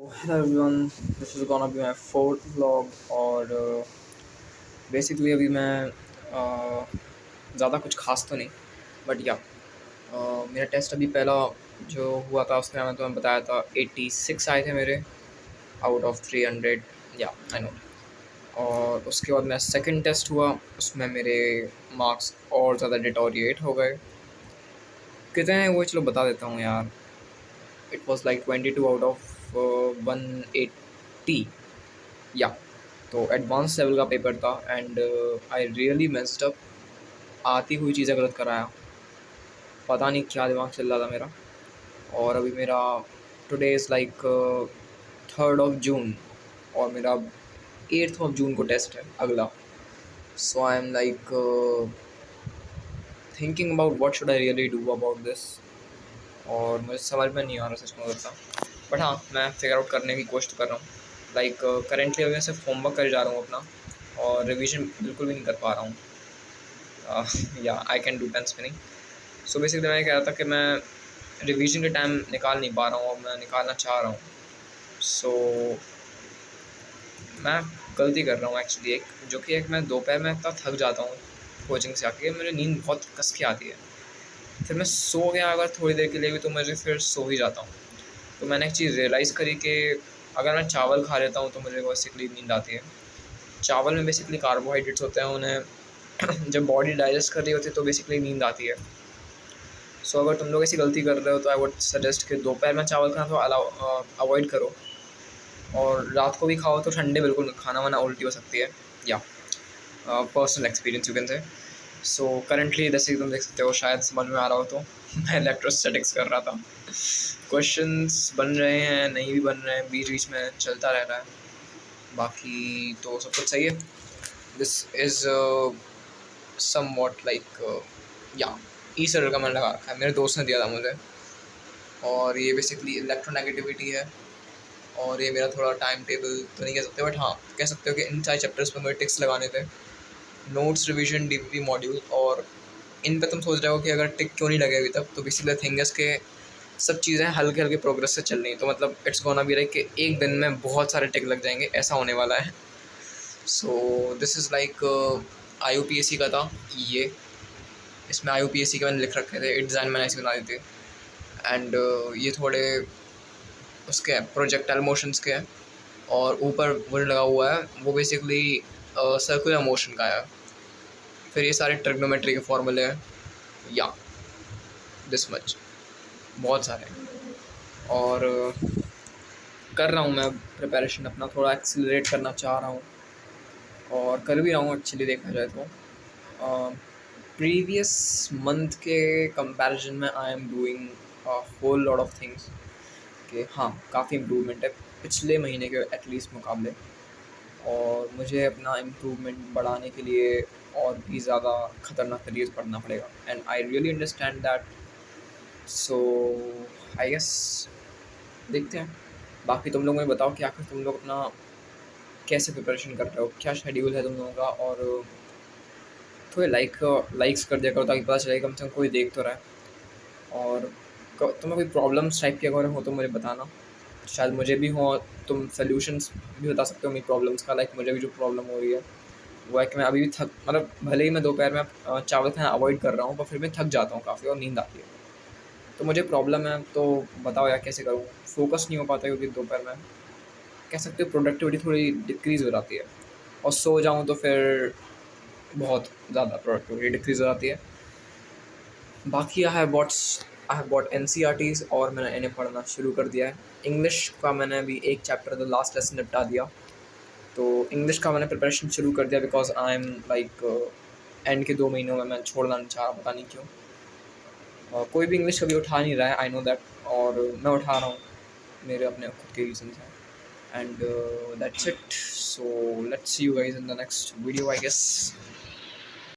Hello everyone, this is gonna be my fourth vlog और basically अभी मैं ज़्यादा कुछ खास तो नहीं बट या मेरा टेस्ट अभी पहला जो हुआ था उसमें मैं तुम्हें बताया था 86 आए थे मेरे आउट ऑफ 300 या आई नो। और उसके बाद मेरा सेकंड टेस्ट हुआ, उसमें मेरे मार्क्स और ज़्यादा डिटोरिएट हो गए। कितने हैं वो चलो बता देता हूँ यार। It was like 22 out of 180 या। तो एडवांस लेवल का पेपर था and I really messed up. आती हुई चीज़ें गलत कराया, पता नहीं क्या दिमाग चल रहा था मेरा। और अभी मेरा today is like 3rd of June और मेरा 8th of June को टेस्ट है अगला। So I am like thinking about what should I really do about this. और मुझे समझ में नहीं आ रहा सच में होता, बट हाँ मैं फिगर आउट करने की कोशिश कर रहा हूँ। लाइक करेंटली अभी मैं सिर्फ होमवर्क कर जा रहा हूँ अपना, और रिवीजन बिल्कुल भी नहीं कर पा रहा हूँ। या I can do pen spinning. So basically मैं कह रहा था कि मैं रिवीजन के टाइम निकाल नहीं पा रहा हूँ और मैं निकालना चाह रहा हूँ। सो मैं गलती कर रहा हूँ एक्चुअली, एक जो कि एक मैं दोपहर में इतना थक जाता हूँ कोचिंग से आके, मेरी नींद बहुत कस के आती है। फिर मैं सो गया अगर थोड़ी देर के लिए भी तो मुझे फिर सो ही जाता हूँ। तो मैंने एक चीज़ रियलाइज़ करी कि अगर मैं चावल खा लेता हूँ तो मुझे बेसिकली नींद आती है। चावल में बेसिकली कार्बोहाइड्रेट्स होते हैं, उन्हें जब बॉडी डाइजेस्ट कर रही होती है तो बेसिकली नींद आती है। सो अगर तुम लोग ऐसी गलती कर रहे हो तो आई वुड सजेस्ट कि दोपहर में चावल खाना तो अवॉइड करो, और रात को भी खाओ तो ठंडे बिल्कुल खाना वाना उल्टी हो सकती है। या personal experience you can say. So currently जैसे कि तुम देख सकते हो, शायद समझ में आ रहा हो तो मैं इलेक्ट्रोस्टैटिक्स कर रहा था। क्वेश्चंस बन रहे हैं, नहीं भी बन रहे हैं, बीच बीच में चलता रह रहा है। बाकी तो सब कुछ सही है। This is somewhat like या ई सर का मैंने लगा रखा है, मेरे दोस्त ने दिया था मुझे। और ये बेसिकली इलेक्ट्रोनेगेटिविटी है। और ये मेरा थोड़ा टाइम टेबल तो नहीं कह सकते, बट हाँ कह सकते हो कि इन सारे चैप्टर्स पर मुझे टिक्स लगाने थे। नोट्स, रिवीजन, डीपीपी मॉड्यूल, और इन पे तुम सोच रहे हो कि अगर टिक क्यों नहीं लगे अभी तक, तो बेसिकली थिंग है कि सब चीज़ें हल्के हल्के प्रोग्रेस से चल रही हैं। तो मतलब इट्स गोना बी लाइक कि एक दिन में बहुत सारे टिक लग जाएंगे, ऐसा होने वाला है। So this is like IUPAC का था ये। इसमें IUPAC के मैंने लिख रखे थे, डिज़ाइन मैंने ऐसे बना दी थी। एंड ये थोड़े उसके हैं, प्रोजेक्टाइल मोशंस के हैं। और ऊपर वर्ड लगा हुआ है वो बेसिकली सर्कुलर मोशन का है। फिर ये सारे ट्रिग्नोमेट्री के फॉर्मूले हैं या दिस मच, बहुत सारे। और कर रहा हूँ मैं प्रिपरेशन, अपना थोड़ा एक्सीलरेट करना चाह रहा हूँ और कर भी रहा हूँ एक्चुअली देखा जाए तो। प्रीवियस मंथ के कंपैरिजन में I am doing whole lot of things कि हाँ काफ़ी इम्प्रूवमेंट है पिछले महीने के एटलीस्ट मुकाबले। और मुझे अपना इम्प्रूवमेंट बढ़ाने के लिए और भी ज़्यादा ख़तरनाक तरीके से पढ़ना पड़ेगा, and I really understand that. So I guess देखते हैं। बाकी तुम लोग मुझे बताओ कि आखिर तुम लोग अपना कैसे प्रिपरेशन कर रहे हो, क्या शेड्यूल है तुम लोगों का। और थोड़े लाइक्स कर दिया करो ताकि पता चले कम से कम कोई देख तो रहा है। और तुम्हें कोई प्रॉब्लम्स टाइप की अगर हो तो मुझे बताना, शायद मुझे भी हो। तुम सल्यूशंस भी बता सकते हो मेरी प्रॉब्लम्स का। लाइक मुझे भी जो प्रॉब्लम हो रही है वो है कि मैं अभी भी थक, मतलब भले ही मैं दोपहर में चावल खाना अवॉइड कर रहा हूँ पर फिर मैं थक जाता हूँ काफ़ी और नींद आती है। तो मुझे प्रॉब्लम है, तो बताओ यार कैसे करूँ। फोकस नहीं हो पाता क्योंकि दोपहर में कह सकते हो प्रोडक्टिविटी थोड़ी डिक्रीज़ हो जाती है, और सो जाऊँ तो फिर बहुत ज़्यादा प्रोडक्टिविटी डिक्रीज़ हो जाती है। बाकी आई हैव बॉट NCERTs और मैंने इन्हें पढ़ना शुरू कर दिया है। इंग्लिश का मैंने अभी एक चैप्टर तो लास्ट लेसन निपटा दिया। तो इंग्लिश का मैंने प्रिपरेशन शुरू कर दिया because I am like and के 2 महीनों में मैं छोड़ना नहीं चाह रहा, पता नहीं क्यों। कोई भी इंग्लिश कभी उठा नहीं रहा है, आई नो दैट, और मैं उठा रहा हूँ, मेरे अपने खुद के रीजंस हैं। And that's it. So let's see you guys in the next video I guess.